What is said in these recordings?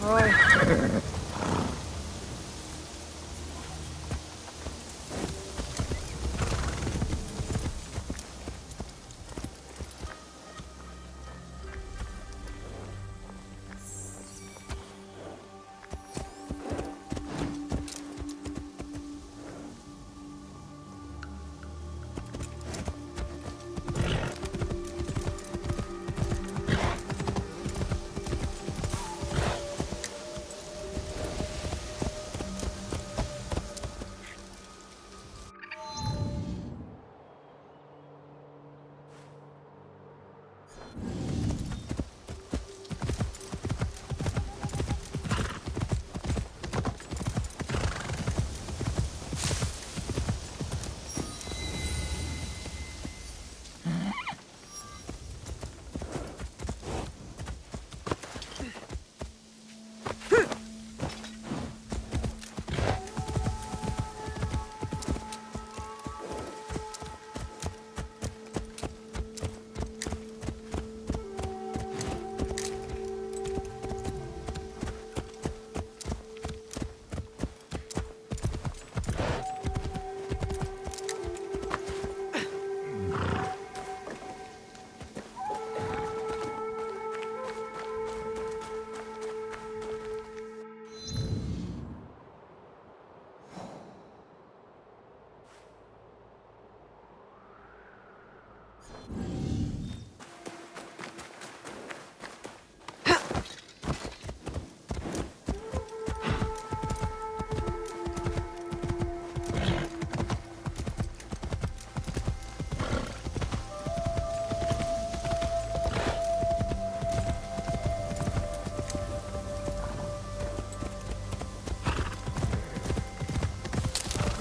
Oh.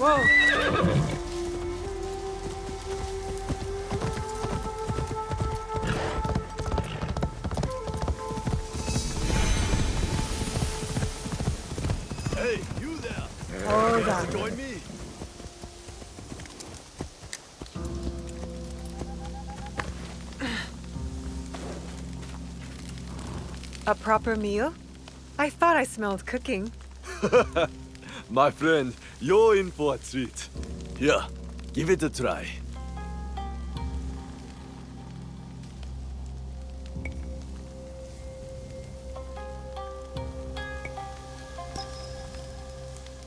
Whoa! Hey, you there! Hold on. Join me! A proper meal? I thought I smelled cooking. My friend, you're in for a treat. Here, give it a try.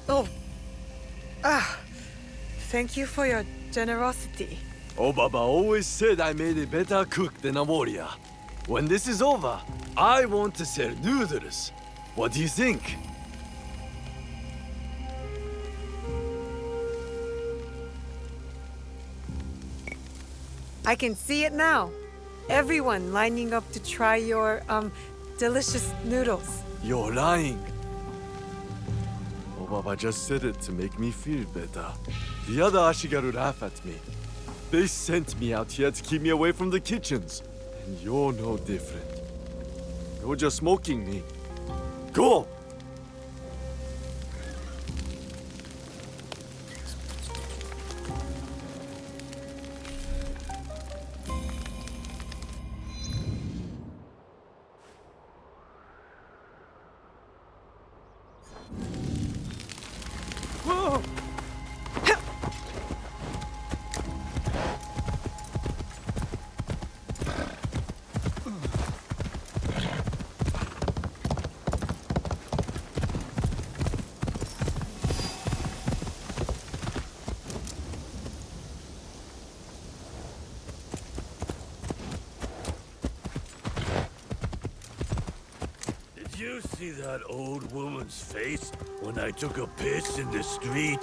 Oh. Thank you for your generosity. Obaba always said I made a better cook than a warrior. When this is over, I want to sell noodles. What do you think? I can see it now. Everyone lining up to try your, delicious noodles. You're lying. Obaba just said it to make me feel better. The other Ashigaru laugh at me. They sent me out here to keep me away from the kitchens. And you're no different. You're just smoking me. Go! Whoa! Did you see that old woman's face when I took a piss in the street?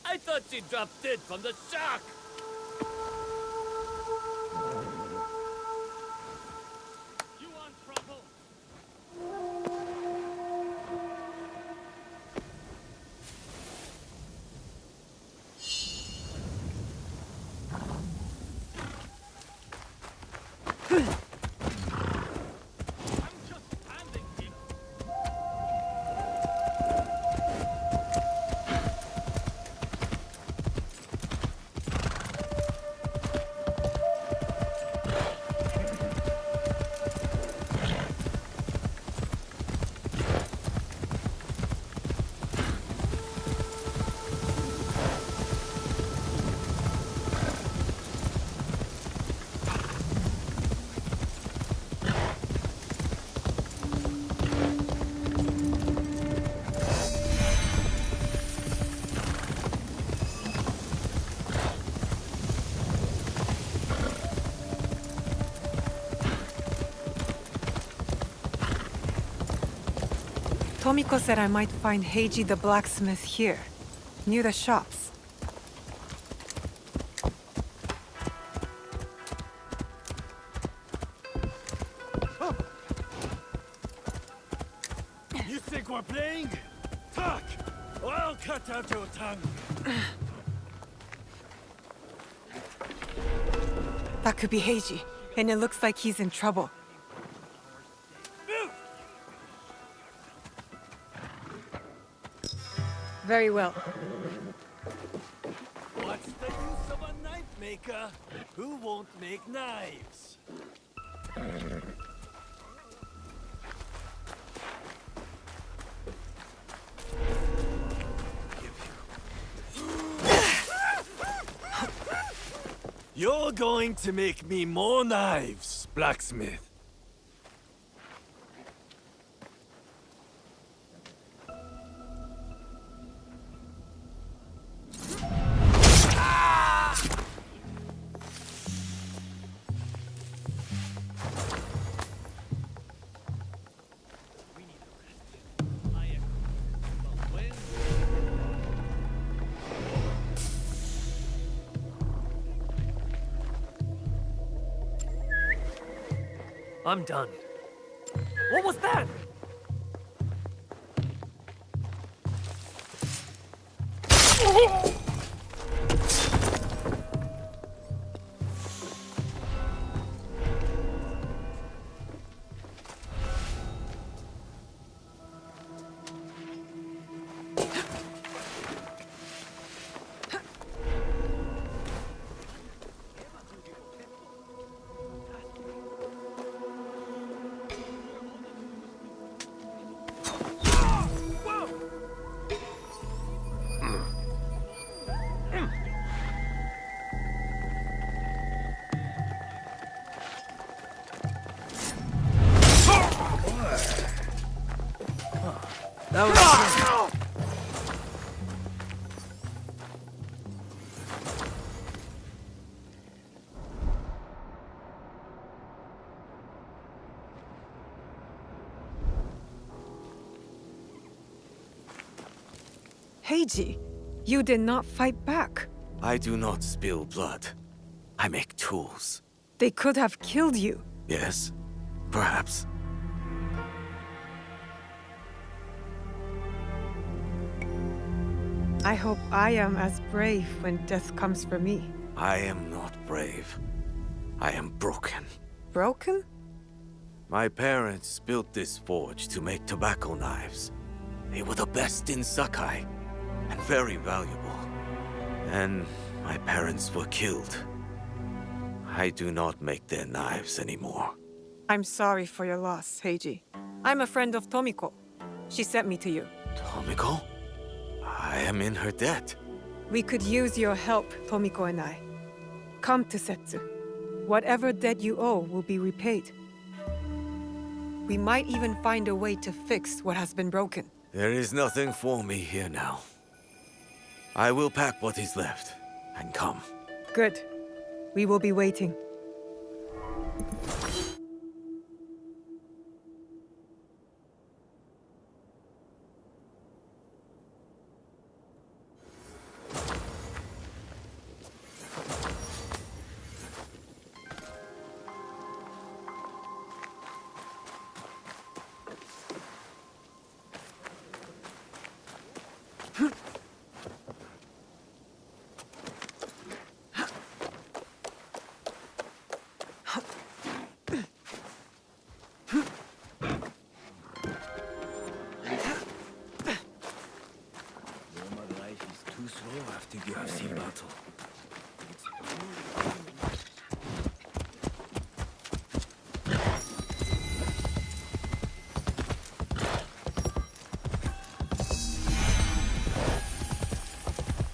I thought she dropped dead from the shock! You want trouble? Tomiko said I might find Heiji the blacksmith here, near the shops. You think we're playing? Talk! Or I'll cut out your tongue. That could be Heiji, and it looks like he's in trouble. Very well. What's the use of a knife maker who won't make knives? You're going to make me more knives, blacksmith. I'm done. What was that? Heiji, you did not fight back. I do not spill blood. I make tools. They could have killed you. Yes, perhaps. I hope I am as brave when death comes for me. I am not brave. I am broken. Broken? My parents built this forge to make tobacco knives. They were the best in Sakai, and very valuable. And my parents were killed. I do not make their knives anymore. I'm sorry for your loss, Heiji. I'm a friend of Tomiko. She sent me to you. Tomiko? I am in her debt. We could use your help, Tomiko and I. Come to Setsu. Whatever debt you owe will be repaid. We might even find a way to fix what has been broken. There is nothing for me here now. I will pack what is left and come. Good. We will be waiting.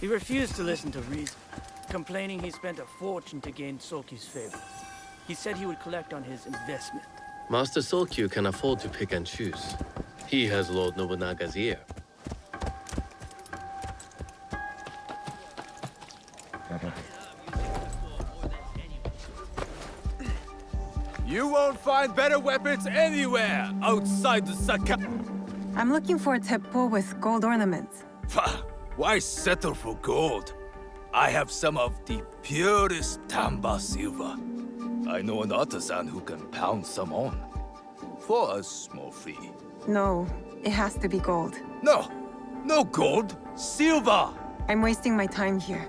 He refused to listen to reason, complaining he spent a fortune to gain Soki's favor. He said he would collect on his investment. Master Sokyu can afford to pick and choose. He has Lord Nobunaga's ear. You won't find better weapons anywhere outside the Sakai. I'm looking for a teppo with gold ornaments. Why settle for gold? I have some of the purest Tamba silver. I know an artisan who can pound some on. For a small fee. No, it has to be gold. No! No gold! Silver! I'm wasting my time here.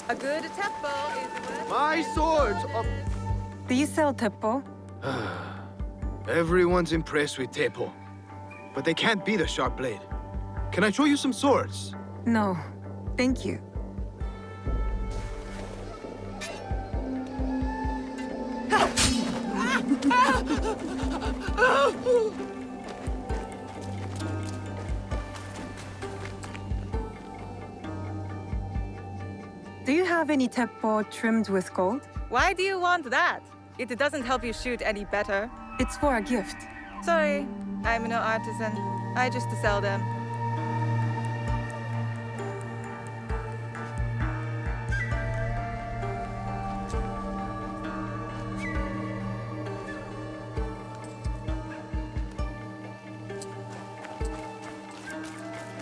A good teppo is worth... My swords are... Do you sell teppo? Everyone's impressed with Teppo. But they can't beat a sharp blade. Can I show you some swords? No, thank you. Do you have any teppo trimmed with gold? Why do you want that? It doesn't help you shoot any better. It's for a gift. Sorry, I'm no artisan. I just sell them.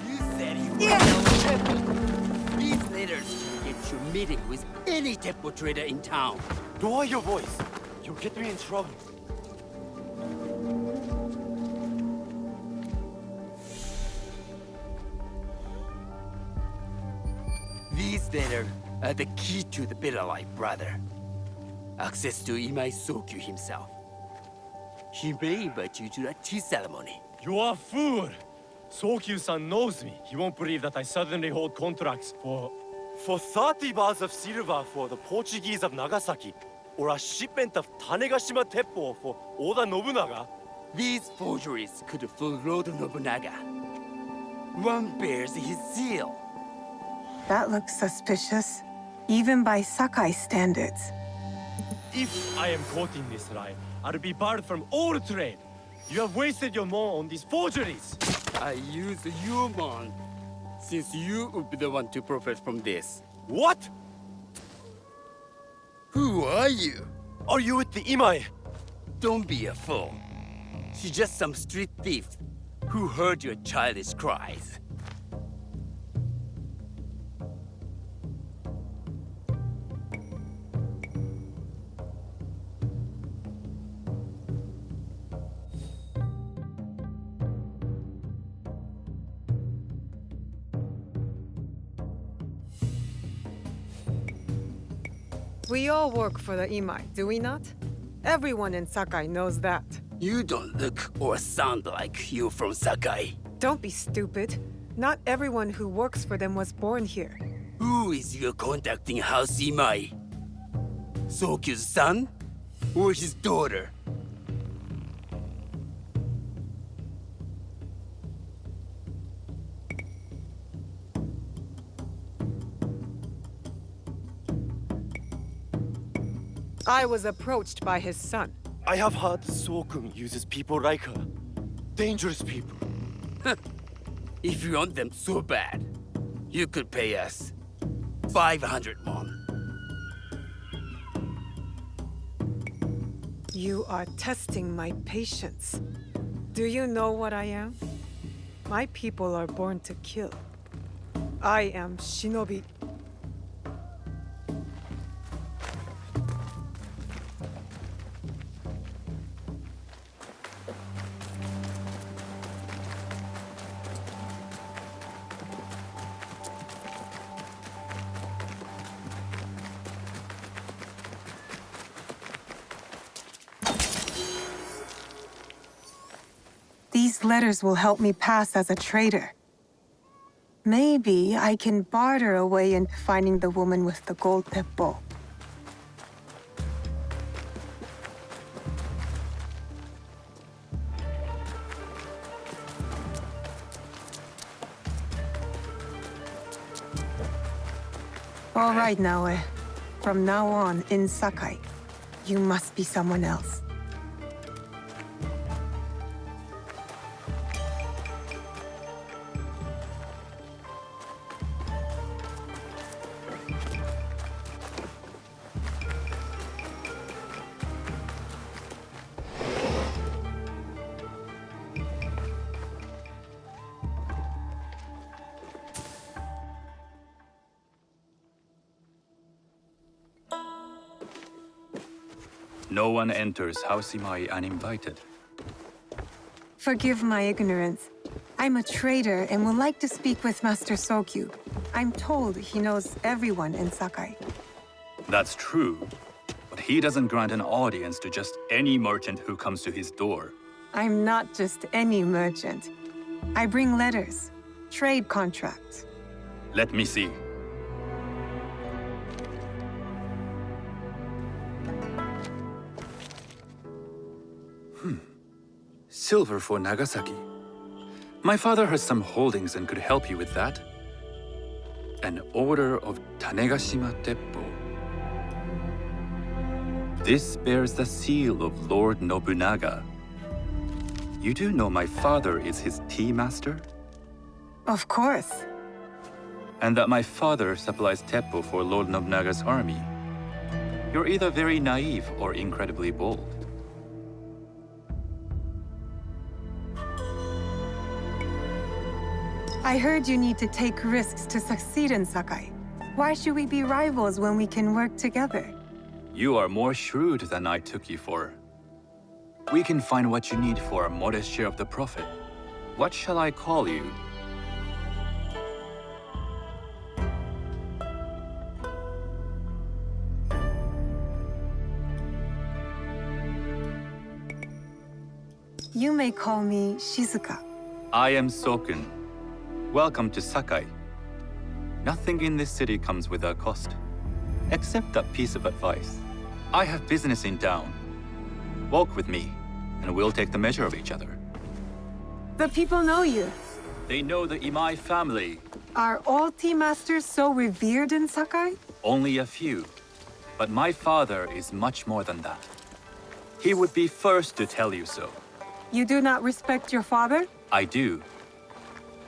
You said you were no Teppo. These letters get you meeting with any Teppo trader in town. Lower your voice. You'll get me in trouble. These letters are the key to the better life, brother. Access to Imai Sokyu himself. He may invite you to a tea ceremony. You are a fool! Sokyu-san knows me. He won't believe that I suddenly hold contracts for 30 bars of silver for the Portuguese of Nagasaki, or a shipment of Tanegashima Teppo for Oda Nobunaga. These forgeries could fool Lord Nobunaga. One bears his seal. That looks suspicious, even by Sakai standards. if I am caught in this lie, I'll be barred from all trade. You have wasted your mon on these forgeries. I use your mon, since you would be the one to profit from this. What? Who are you? Are you with the Imai? Don't be a fool. She's just some street thief who heard your childish cries. We all work for the Imai, do we not? Everyone in Sakai knows that. You don't look or sound like you from Sakai. Don't be stupid. Not everyone who works for them was born here. Who is your contacting House Imai? Sokyu's son? Or his daughter? I was approached by his son. I have heard So-kun uses people like her. Dangerous people. If you want them so bad, you could pay us 500 mon. You are testing my patience. Do you know what I am? My people are born to kill. I am Shinobi. These letters will help me pass as a traitor. Maybe I can barter a way into finding the woman with the gold teppo. All right, Naoe. From now on, in Sakai, you must be someone else. No one enters House Imai uninvited. Forgive my ignorance. I'm a trader and would like to speak with Master Sokyu. I'm told he knows everyone in Sakai. That's true, but he doesn't grant an audience to just any merchant who comes to his door. I'm not just any merchant. I bring letters, trade contracts. Let me see. Silver for Nagasaki. My father has some holdings and could help you with that. An order of Tanegashima Teppo. This bears the seal of Lord Nobunaga. You do know my father is his tea master? Of course. And that my father supplies Teppo for Lord Nobunaga's army. You're either very naive or incredibly bold. I heard you need to take risks to succeed in Sakai. Why should we be rivals when we can work together? You are more shrewd than I took you for. We can find what you need for a modest share of the profit. What shall I call you? You may call me Shizuka. I am Sokun. Welcome to Sakai. Nothing in this city comes without cost. Except that piece of advice. I have business in town. Walk with me, and we'll take the measure of each other. The people know you. They know the Imai family. Are all tea masters so revered in Sakai? Only a few. But my father is much more than that. He would be first to tell you so. You do not respect your father? I do.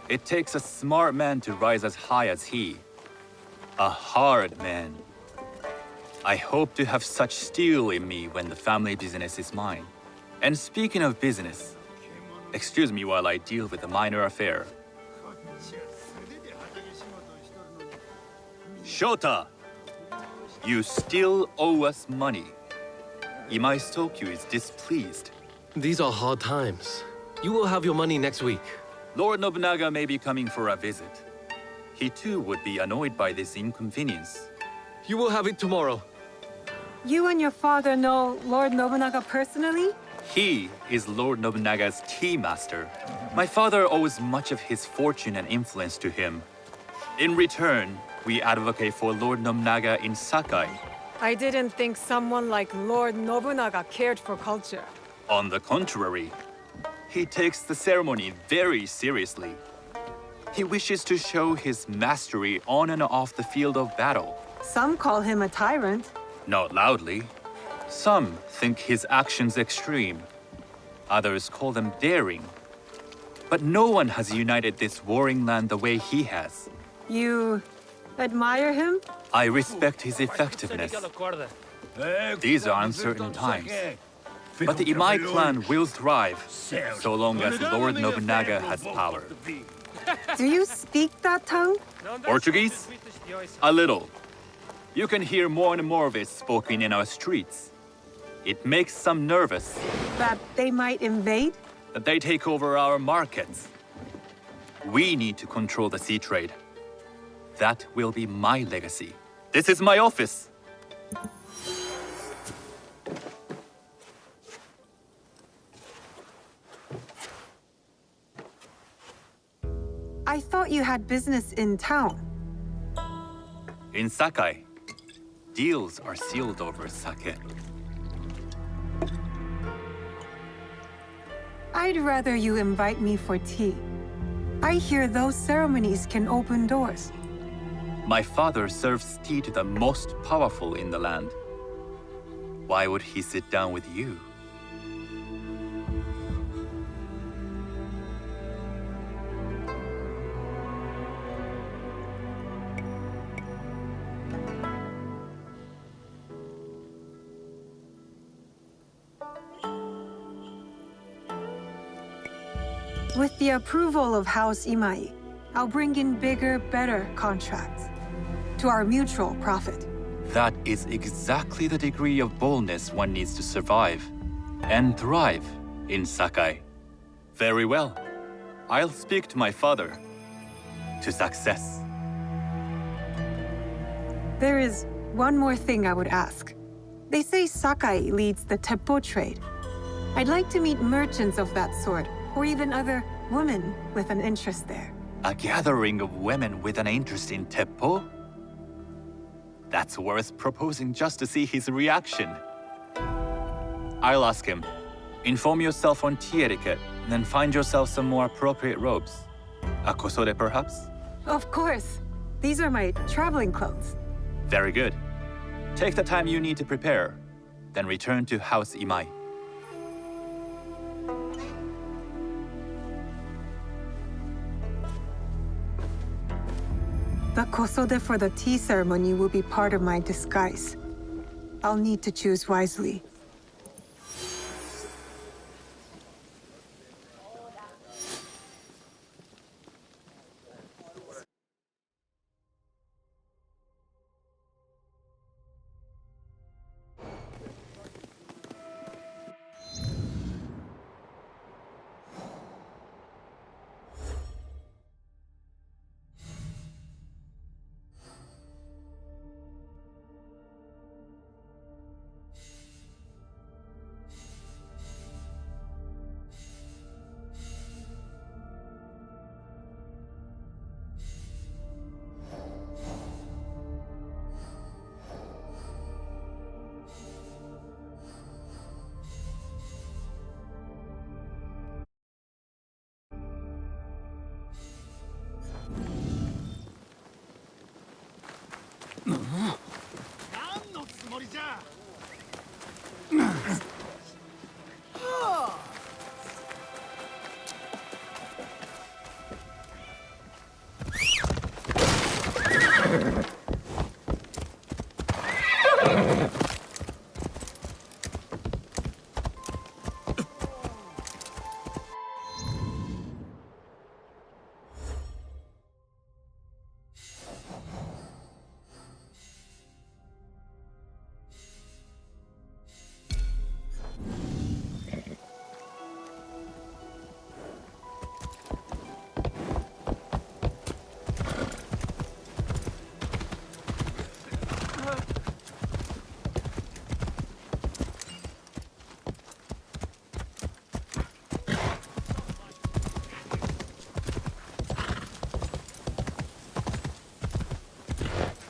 It takes a smart man to rise as high as he. A hard man. I hope to have such steel in me when the family business is mine. And speaking of business, excuse me while I deal with a minor affair. Shota! You still owe us money. Imai Sokyu is displeased. These are hard times. You will have your money next week. Lord Nobunaga may be coming for a visit. He too would be annoyed by this inconvenience. You will have it tomorrow. You and your father know Lord Nobunaga personally? He is Lord Nobunaga's tea master. My father owes much of his fortune and influence to him. In return, we advocate for Lord Nobunaga in Sakai. I didn't think someone like Lord Nobunaga cared for culture. On the contrary, he takes the ceremony very seriously. He wishes to show his mastery on and off the field of battle. Some call him a tyrant. Not loudly. Some think his actions extreme. Others call them daring. But no one has united this warring land the way he has. You admire him? I respect his effectiveness. These are uncertain times. But the Imai clan will thrive, so long as Lord Nobunaga has power. Do you speak that tongue? Portuguese? A little. You can hear more and more of it spoken in our streets. It makes some nervous. That they might invade? That they take over our markets. We need to control the sea trade. That will be my legacy. This is my office. I thought you had business in town. In Sakai, deals are sealed over sake. I'd rather you invite me for tea. I hear those ceremonies can open doors. My father serves tea to the most powerful in the land. Why would he sit down with you? With the approval of House Imai, I'll bring in bigger, better contracts. To our mutual profit. That is exactly the degree of boldness one needs to survive and thrive in Sakai. Very well. I'll speak to my father. To success. There is one more thing I would ask. They say Sakai leads the teppo trade. I'd like to meet merchants of that sort, or even other women with an interest there. A gathering of women with an interest in teppo? That's worth proposing just to see his reaction. I'll ask him. Inform yourself on tea etiquette, then find yourself some more appropriate robes. A kosode, perhaps? Of course. These are my traveling clothes. Very good. Take the time you need to prepare, then return to House Imai. The kosode for the tea ceremony will be part of my disguise. I'll need to choose wisely.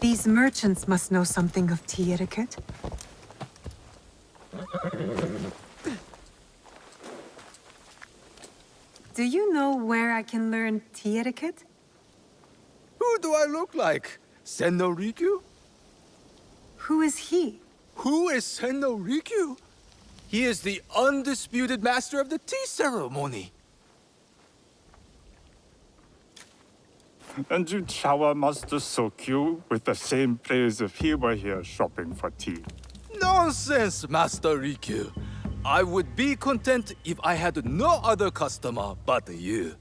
These merchants must know something of tea etiquette. Do you know where I can learn tea etiquette? Who do I look like? Senno Rikyu? Who is he? Who is Senno Rikyu? He is the undisputed master of the tea ceremony. And you shower Master Sokyu with the same praise if he were here shopping for tea. Nonsense, Master Rikyu. I would be content if I had no other customer but you.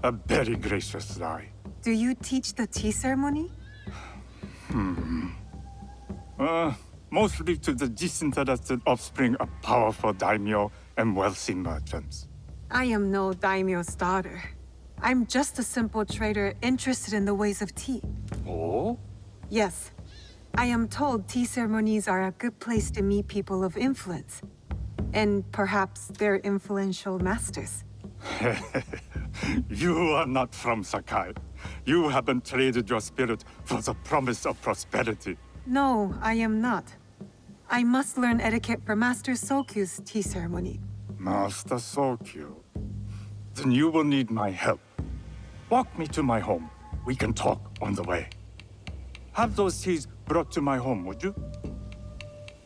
A very gracious lie. Do you teach the tea ceremony? Mostly to the disinterested offspring of powerful daimyo and wealthy merchants. I am no daimyo's daughter. I'm just a simple trader interested in the ways of tea. Oh? Yes. I am told tea ceremonies are a good place to meet people of influence. And perhaps their influential masters. You are not from Sakai. You haven't traded your spirit for the promise of prosperity. No, I am not. I must learn etiquette for Master Sokyu's tea ceremony. Master Sokyu. Then you will need my help. Walk me to my home. We can talk on the way. Have those teas brought to my home, would you?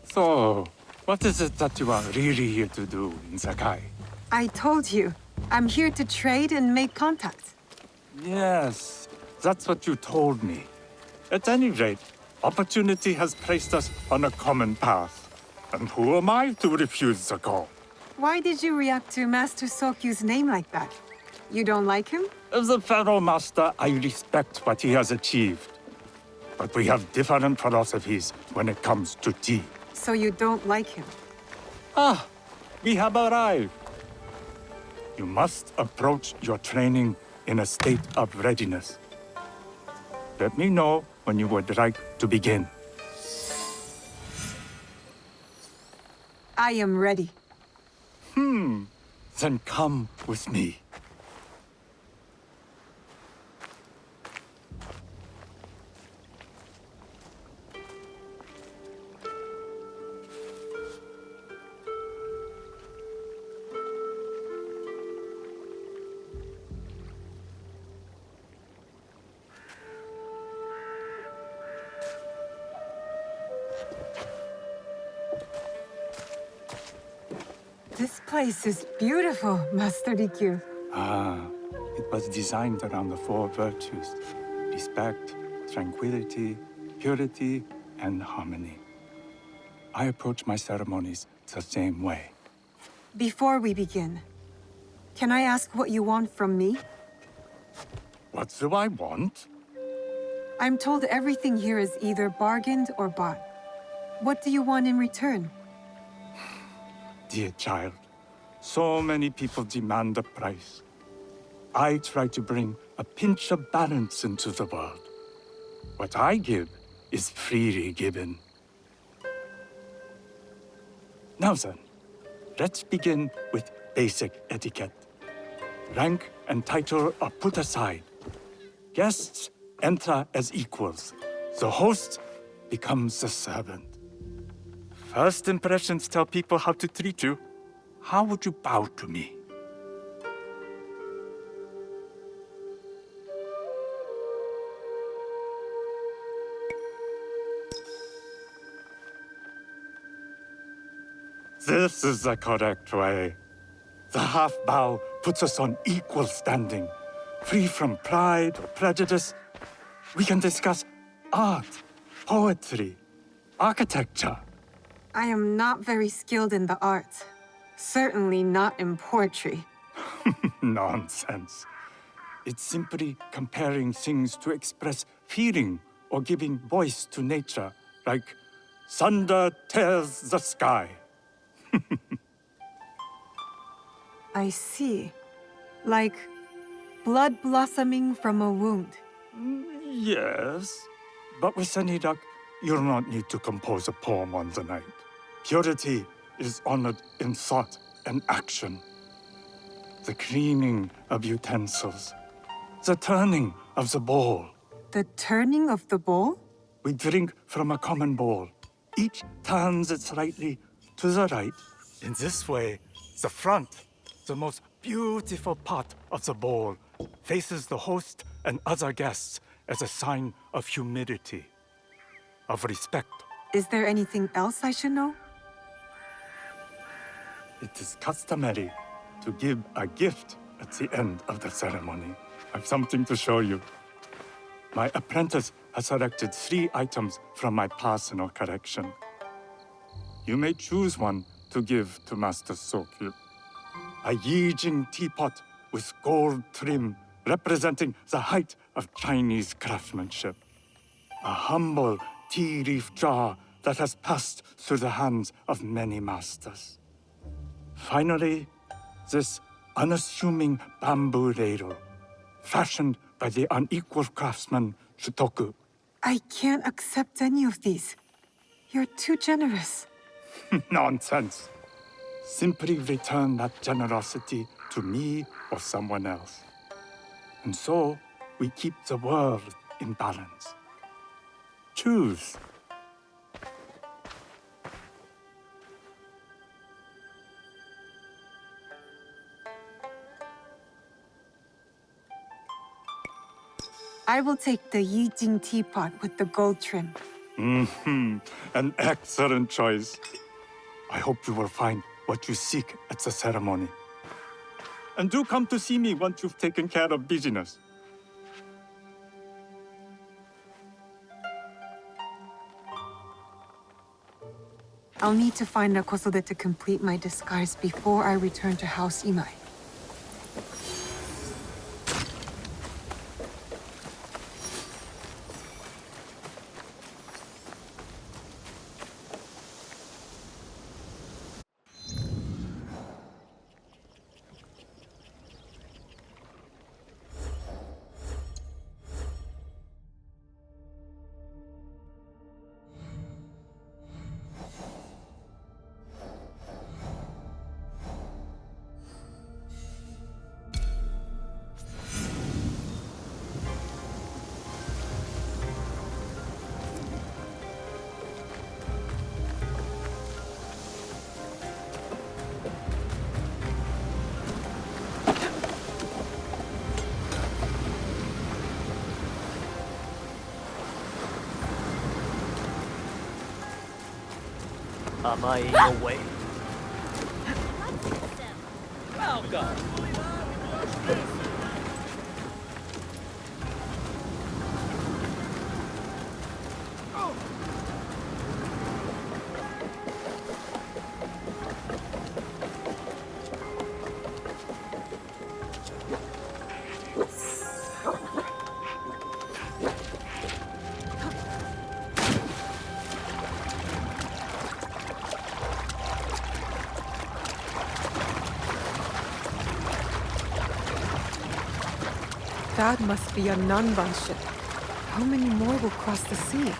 So, what is it that you are really here to do in Sakai? I told you. I'm here to trade and make contacts. Yes, that's what you told me. At any rate, opportunity has placed us on a common path. And who am I to refuse the call? Why did you react to Master Sokyu's name like that? You don't like him? As a Pharaoh Master, I respect what he has achieved. but we have different philosophies when it comes to tea. So you don't like him? Ah, we have arrived. You must approach your training in a state of readiness. Let me know when you would like to begin. I am ready. Then come with me. This place is beautiful, Master Rikyu. Ah, it was designed around the four virtues: respect, tranquility, purity, and harmony. I approach my ceremonies the same way. Before we begin, can I ask what you want from me? What do I want? I'm told everything here is either bargained or bought. What do you want in return? Dear child, so many people demand a price. I try to bring a pinch of balance into the world. What I give is freely given. Now then, let's begin with basic etiquette. Rank and title are put aside. Guests enter as equals. The host becomes the servant. First impressions tell people how to treat you. How would you bow to me? This is the correct way. The half bow puts us on equal standing, free from pride or prejudice. We can discuss art, poetry, architecture. I am not very skilled in the arts. Certainly not in poetry. Nonsense. It's simply comparing things to express feeling or giving voice to nature, like thunder tears the sky. I see. Like blood blossoming from a wound. Yes, but with any luck, you'll not need to compose a poem on the night. Purity is honored in thought and action. The cleaning of utensils, the turning of the bowl. The turning of the bowl? We drink from a common bowl. Each turns it slightly to the right. In this way, the front, the most beautiful part of the bowl, faces the host and other guests as a sign of humility, of respect. Is there anything else I should know? It is customary to give a gift at the end of the ceremony. I've something to show you. My apprentice has selected 3 items from my personal collection. You may choose one to give to Master Sokyu. A Yijing teapot with gold trim representing the height of Chinese craftsmanship. A humble tea leaf jar that has passed through the hands of many masters. Finally, this unassuming bamboo ladle, fashioned by the unequal craftsman Shutoku. I can't accept any of these. You're too generous. Nonsense. Simply return that generosity to me or someone else. And so, we keep the world in balance. Choose. I will take the Yijing teapot with the gold trim. An excellent choice. I hope you will find what you seek at the ceremony. And do come to see me once you've taken care of business. I'll need to find a Kosode to complete my disguise before I return to House Imai. Am I in your way? Welcome. That must be a Nanban ship. How many more will cross the sea?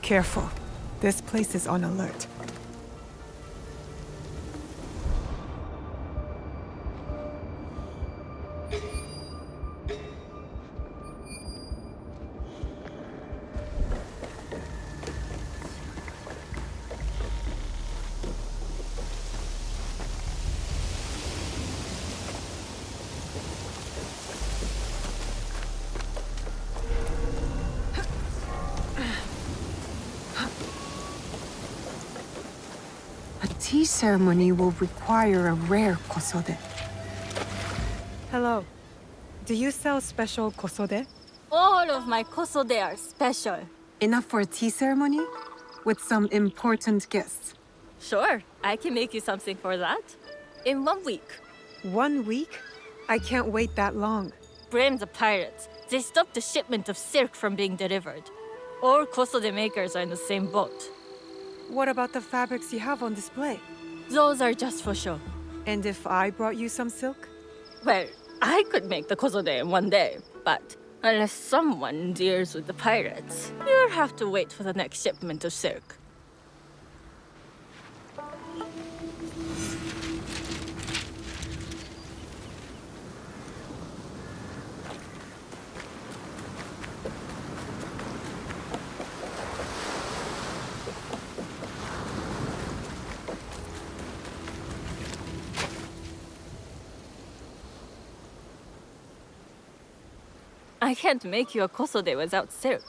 Careful. This place is on alert. A tea ceremony will require a rare kosode. Hello. Do you sell special kosode? All of my kosode are special. Enough for a tea ceremony? With some important guests? Sure, I can make you something for that. In 1 week. 1 week? I can't wait that long. Blame the pirates. They stopped the shipment of silk from being delivered. All kosode makers are in the same boat. What about the fabrics you have on display? Those are just for show. And if I brought you some silk? Well, I could make the kosode in 1 day, but unless someone deals with the pirates, you'll have to wait for the next shipment of silk. I can't make you a kosode without silk.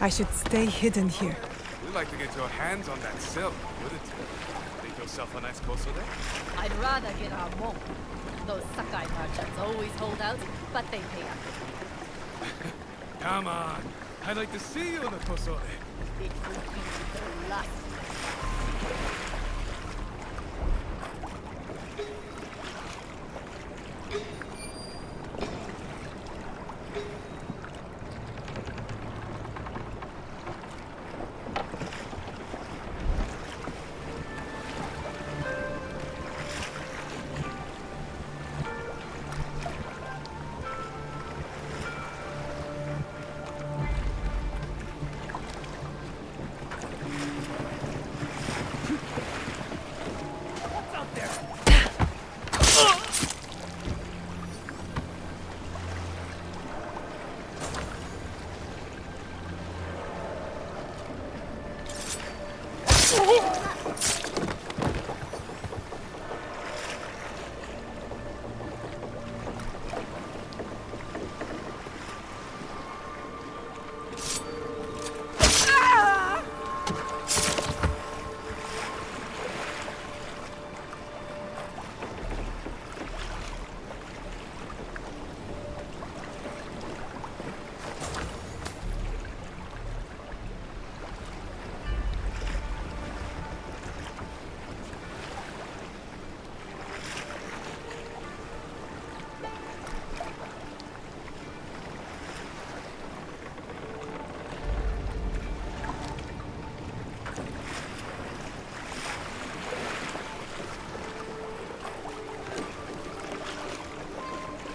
I should stay hidden here. We'd like to get your hands on that silk, wouldn't you? Make yourself a nice kosode? I'd rather get our mo. Those Sakai merchants always hold out, but they pay up. Come on. I'd like to see you in a kosode. It would be the last.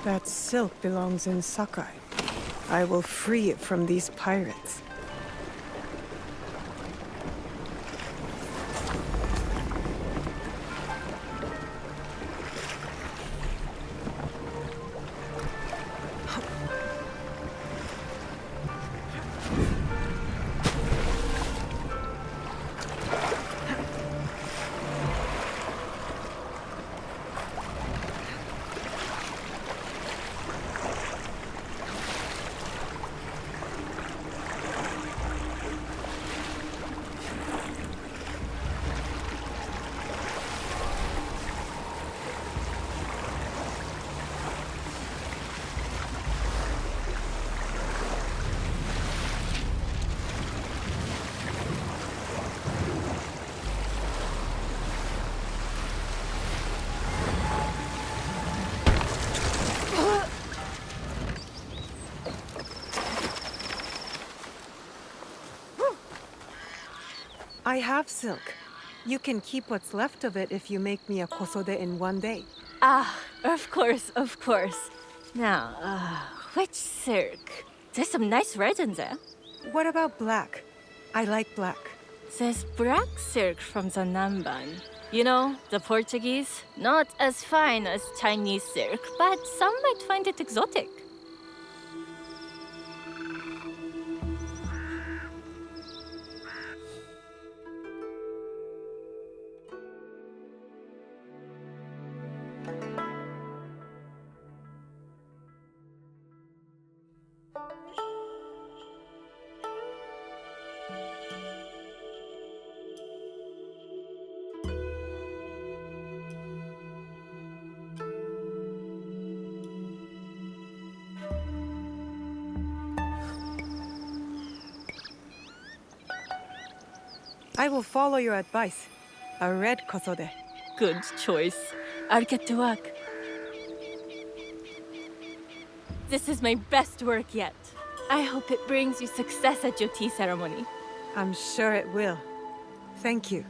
That silk belongs in Sakai. I will free it from these pirates. I have silk. You can keep what's left of it if you make me a kosode in one day. Ah, of course, of course. Now, which silk? There's some nice red in there. What about black? I like black. There's black silk from the Namban. You know, the Portuguese, not as fine as Chinese silk, but some might find it exotic. I will follow your advice. A red kosode. Good choice. I'll get to work. This is my best work yet. I hope it brings you success at your tea ceremony. I'm sure it will. Thank you.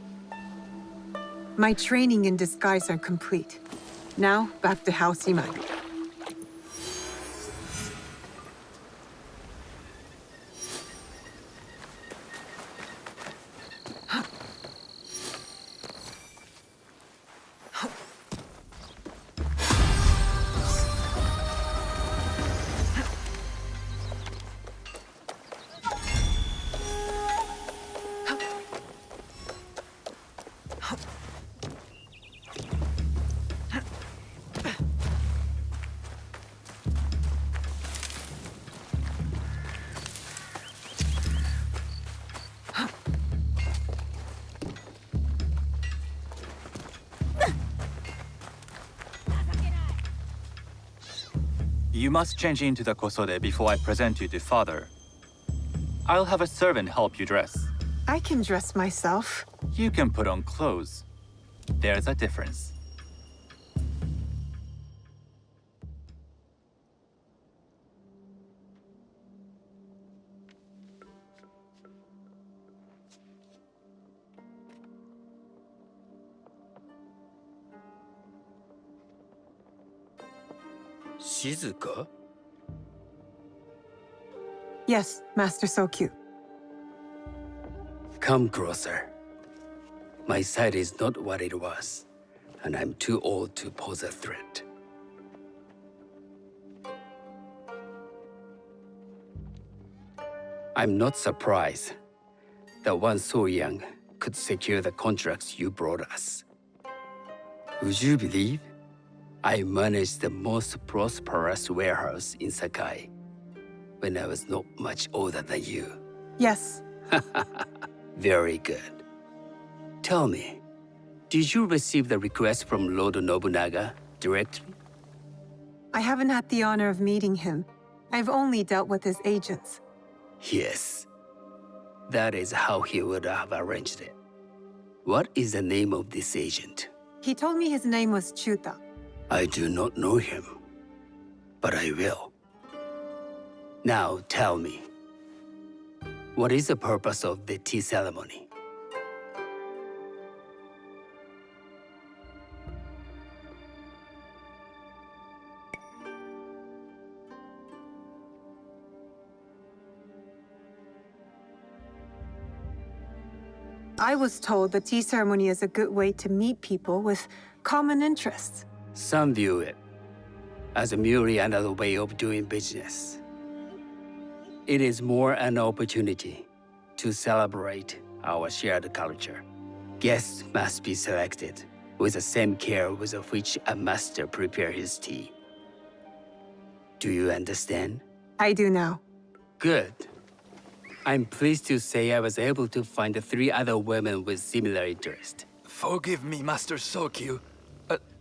My training in disguise are complete. Now, back to House Imai. You must change into the kosode before I present you to father. I'll have a servant help you dress. I can dress myself. You can put on clothes. There's a difference. Shizuka? Yes, Master Sokyu. Come closer. My sight is not what it was, and I'm too old to pose a threat. I'm not surprised that one so young could secure the contracts you brought us. Would you believe I managed the most prosperous warehouse in Sakai when I was not much older than you? Yes. Very good. Tell me, did you receive the request from Lord Nobunaga directly? I haven't had the honor of meeting him. I've only dealt with his agents. Yes. That is how he would have arranged it. What is the name of this agent? He told me his name was Chuta. I do not know him, but I will. Now tell me, what is the purpose of the tea ceremony? I was told the tea ceremony is a good way to meet people with common interests. Some view it as merely another way of doing business. It is more an opportunity to celebrate our shared culture. Guests must be selected with the same care with which a master prepares his tea. Do you understand? I do now. Good. I'm pleased to say I was able to find 3 other women with similar interest. Forgive me, Master Sokyu.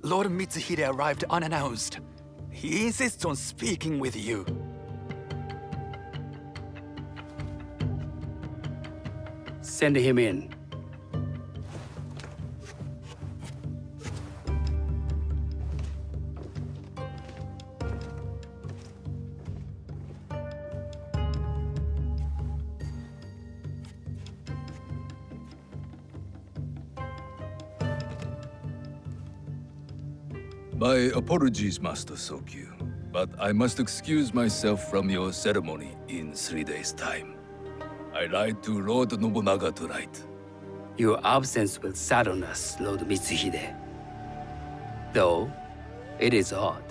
Lord Mitsuhide arrived unannounced. He insists on speaking with you. Send him in. My apologies, Master Sokyu, but I must excuse myself from your ceremony in 3 days' time. I lied to Lord Nobunaga tonight. Your absence will sadden us, Lord Mitsuhide. Though, it is odd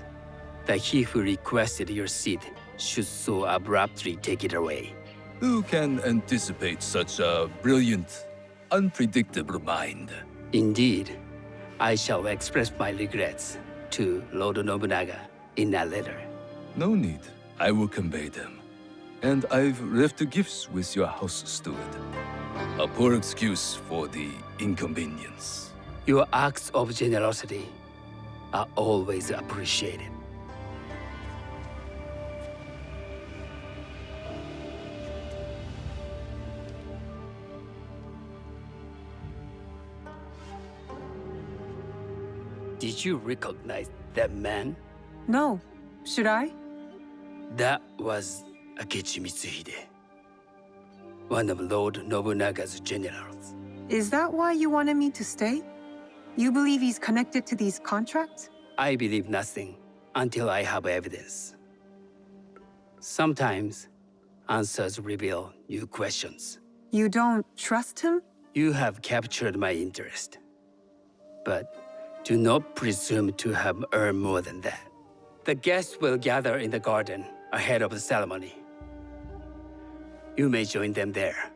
that he who requested your seat should so abruptly take it away. Who can anticipate such a brilliant, unpredictable mind? Indeed, I shall express my regrets to Lord Nobunaga in a letter. No need. I will convey them. And I've left the gifts with your house steward. A poor excuse for the inconvenience. Your acts of generosity are always appreciated. Did you recognize that man? No. Should I? That was Akechi Mitsuhide, one of Lord Nobunaga's generals. Is that why you wanted me to stay? You believe he's connected to these contracts? I believe nothing until I have evidence. Sometimes, answers reveal new questions. You don't trust him? You have captured my interest. But do not presume to have earned more than that. The guests will gather in the garden ahead of the ceremony. You may join them there.